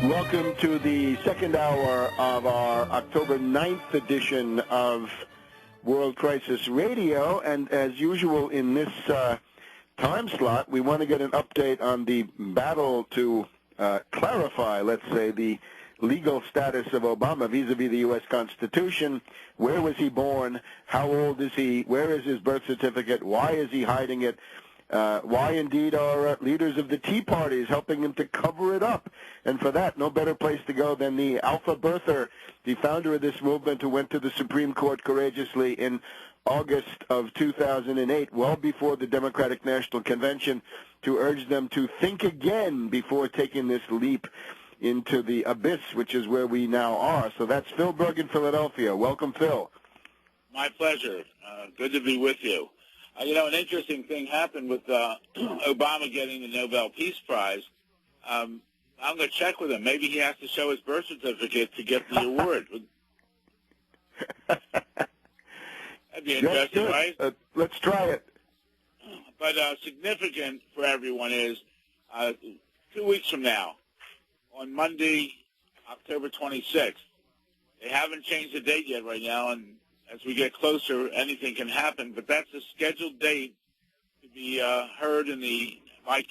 Welcome to the second hour of our October 9th edition of World Crisis Radio. And as usual in this time slot, we want to get an update on the battle to clarify, let's say, the legal status of Obama vis-a-vis the U.S. Constitution. Where was he born? How old is he? Where is his birth certificate? Why is he hiding it? Why indeed are leaders of the Tea Party helping him to cover it up? And for that, no better place to go than the alpha birther, the founder of this movement who went to the Supreme Court courageously in August of 2008, well before the Democratic National Convention, to urge them to think again before taking this leap into the abyss, which is where we now are. So that's Phil Berg in Philadelphia. Welcome, Phil. My pleasure. Good to be with you. An interesting thing happened with Obama getting the Nobel Peace Prize. I'm going to check with him. Maybe he has to show his birth certificate to get the award. That'd be interesting, right? Let's try it. But significant for everyone is 2 weeks from now, on Monday, October 26th. They haven't changed the date yet right now, and as we get closer, anything can happen, but that's a scheduled date to be heard in my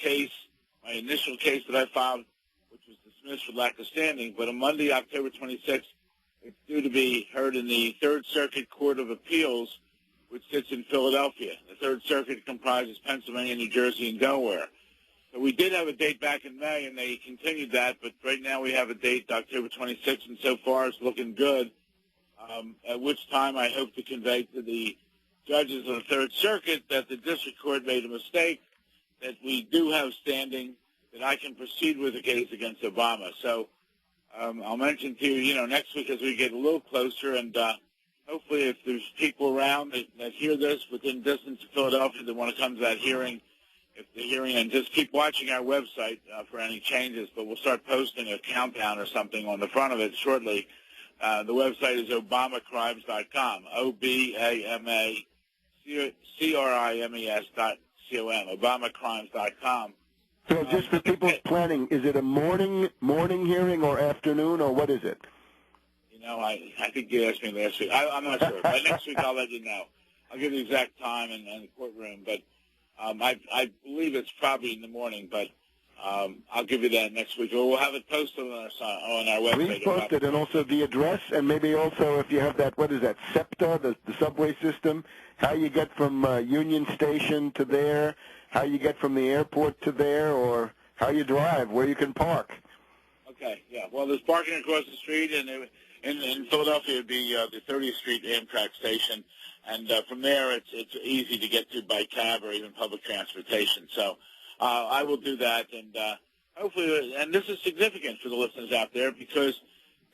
initial case that I filed, which was dismissed for lack of standing. But on Monday, October 26th, it's due to be heard in the Third Circuit Court of Appeals, which sits in Philadelphia. The Third Circuit comprises Pennsylvania, New Jersey, and Delaware. So we did have a date back in May, and they continued that, but right now we have a date, October 26th, and so far it's looking good. At which time I hope to convey to the judges of the Third Circuit that the district court made a mistake, that we do have standing, that I can proceed with the case against Obama. So I'll mention to you, next week as we get a little closer, and hopefully if there's people around that hear this within distance of Philadelphia that want to come to that hearing, and just keep watching our website for any changes, but we'll start posting a countdown or something on the front of it shortly. The website is obamacrimes.com, OBAMACRIMES.com, obamacrimes.com. So just for people's planning, is it a morning hearing or afternoon, or what is it? I think you asked me last week. I'm not sure. By next week, I'll let you know. I'll give you the exact time and the courtroom, but I believe it's probably in the morning, but I'll give you that next week. Or we'll have it posted on our website. Please post it, and also the address, and maybe also if you have that, what is that, SEPTA, the subway system, how you get from Union Station to there, how you get from the airport to there, or how you drive, where you can park. Okay, yeah. Well, there's parking across the street, and in Philadelphia it would be the 30th Street Amtrak station, and from there it's easy to get to by cab or even public transportation. So I will do that, and hopefully, and this is significant for the listeners out there, because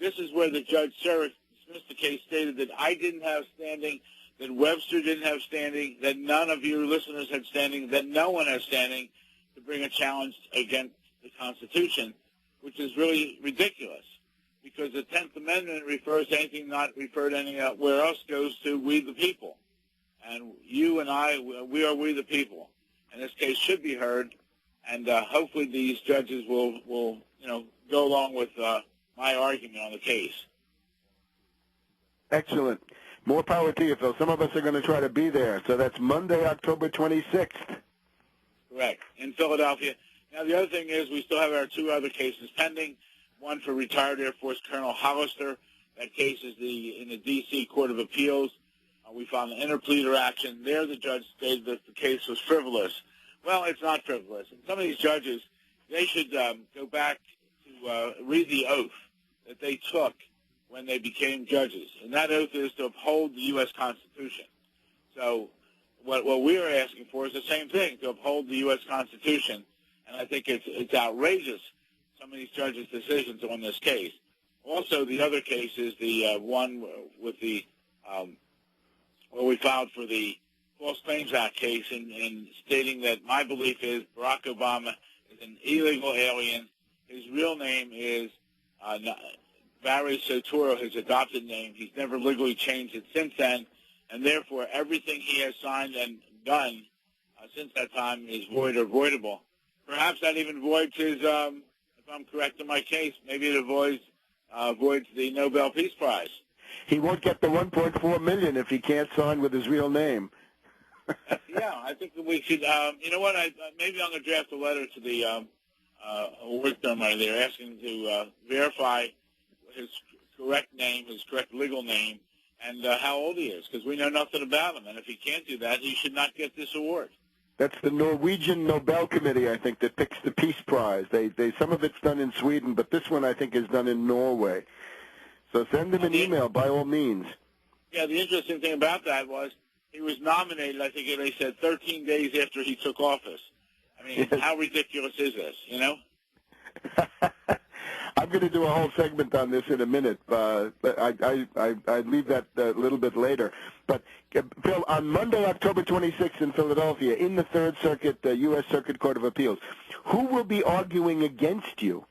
this is where the Judge dismissed the case, stated that I didn't have standing, that Webster didn't have standing, that none of your listeners had standing, that no one has standing to bring a challenge against the Constitution, which is really ridiculous, because the 10th Amendment refers to anything not referred anywhere else goes to we the people. And you and I, we are we the people. And this case should be heard, and hopefully these judges will go along with my argument on the case. Excellent. More power to you, Phil. Some of us are going to try to be there. So that's Monday, October 26th. Correct, in Philadelphia. Now, the other thing is we still have our two other cases pending, one for retired Air Force Colonel Hollister. That case is in the D.C. Court of Appeals. We filed an interpleader action. There the judge stated that the case was frivolous. Well, it's not frivolous. And some of these judges, they should go back to read the oath that they took when they became judges. And that oath is to uphold the U.S. Constitution. So what we are asking for is the same thing, to uphold the U.S. Constitution. And I think it's outrageous, some of these judges' decisions on this case. Also, the other case is the one with the where we filed for the False Claims Act case in stating that my belief is Barack Obama is an illegal alien. His real name is Barry Soetero, his adopted name. He's never legally changed it since then, and therefore everything he has signed and done since that time is void or voidable. Perhaps that even voids his, if I'm correct in my case, maybe it avoids the Nobel Peace Prize. He won't get the $1.4 million if he can't sign with his real name. Yeah, I think that we should. You know what? Maybe I'm going to draft a letter to the award ceremony. They're asking to verify his correct name, his correct legal name, and how old he is, because we know nothing about him. And if he can't do that, he should not get this award. That's the Norwegian Nobel Committee, I think, that picks the Peace Prize. Some of it's done in Sweden, but this one I think is done in Norway. So send him an email by all means. Yeah, the interesting thing about that was he was nominated, I think they said 13 days after he took office. I mean, yes. How ridiculous is this, you know? I'm going to do a whole segment on this in a minute, but I'd leave that a little bit later. But, Phil, on Monday, October 26th in Philadelphia, in the Third Circuit, the U.S. Circuit Court of Appeals, who will be arguing against you?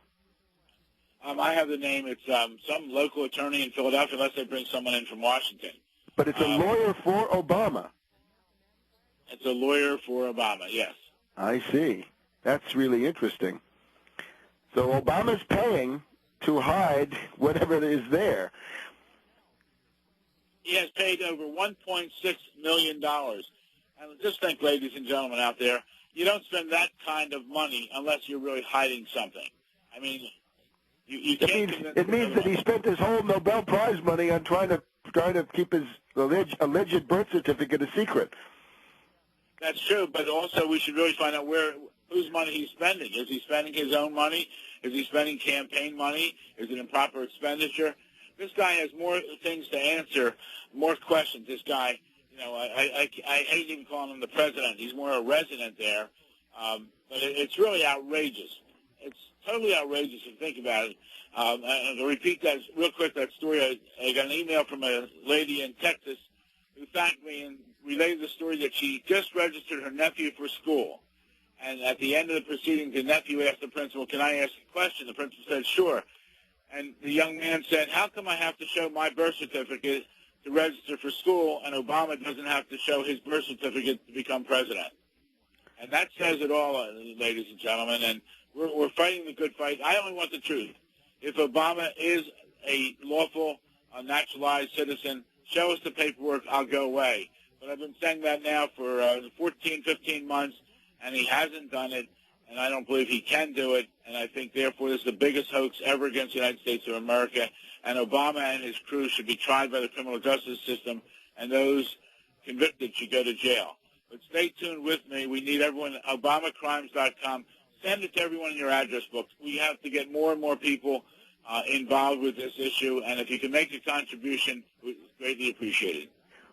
I have the name. It's some local attorney in Philadelphia, unless they bring someone in from Washington. But it's a lawyer for Obama. It's a lawyer for Obama, yes. I see. That's really interesting. So Obama's paying to hide whatever is there. He has paid over $1.6 million. And just think, ladies and gentlemen out there, you don't spend that kind of money unless you're really hiding something. I mean, you can't. It means that he spent his whole Nobel Prize money on trying to keep his alleged birth certificate a secret. That's true, but also we should really find out whose money he's spending. Is he spending his own money? Is he spending campaign money? Is it improper expenditure? This guy has more things to answer, more questions. This guy, you know, I hate even calling him the president. He's more a resident there. But it's really outrageous. It's totally outrageous if you think about it. And to repeat that real quick, that story, I got an email from a lady in Texas who thanked me and related the story that she just registered her nephew for school. And at the end of the proceedings, the nephew asked the principal, "Can I ask a question?" The principal said, "Sure." And the young man said, "How come I have to show my birth certificate to register for school, and Obama doesn't have to show his birth certificate to become president?" And that says it all, ladies and gentlemen. And we're fighting the good fight. I only want the truth. If Obama is a lawful, naturalized citizen, show us the paperwork, I'll go away. But I've been saying that now for 14, 15 months, and he hasn't done it, and I don't believe he can do it. And I think, therefore, this is the biggest hoax ever against the United States of America. And Obama and his crew should be tried by the criminal justice system, and those convicted should go to jail. But stay tuned with me. We need everyone at ObamaCrimes.com. Send it to everyone in your address books. We have to get more and more people involved with this issue, and if you can make a contribution, it's greatly appreciated.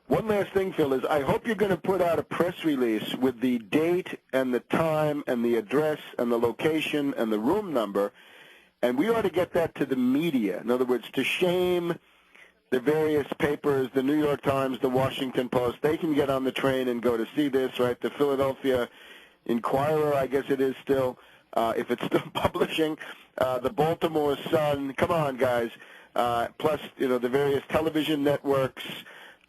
One last thing, Phil, is I hope you're going to put out a press release with the date and the time and the address and the location and the room number, and we ought to get that to the media. In other words, to shame the various papers, the New York Times, the Washington Post. They can get on the train and go to see this, right? The Philadelphia Inquirer, I guess it is still, if it's still publishing. The Baltimore Sun. Come on, guys. Plus, you know, the various television networks,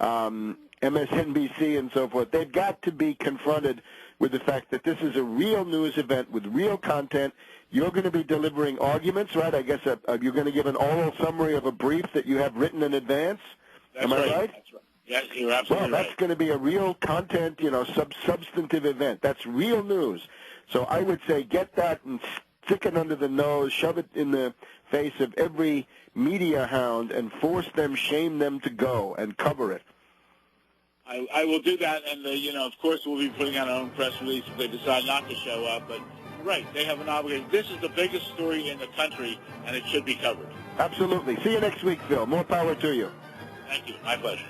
MSNBC and so forth. They've got to be confronted with the fact that this is a real news event with real content. You're going to be delivering arguments, right? I guess you're going to give an oral summary of a brief that you have written in advance. Am I right? That's right. Yes, you're absolutely right. Well, that's going to be a real content, you know, substantive event. That's real news. So I would say get that and stick it under the nose, shove it in the face of every media hound, and force them, shame them to go and cover it. I will do that, and, you know, of course we'll be putting out our own press release if they decide not to show up. But, right, they have an obligation. This is the biggest story in the country, and it should be covered. Absolutely. See you next week, Phil. More power to you. Thank you. My pleasure.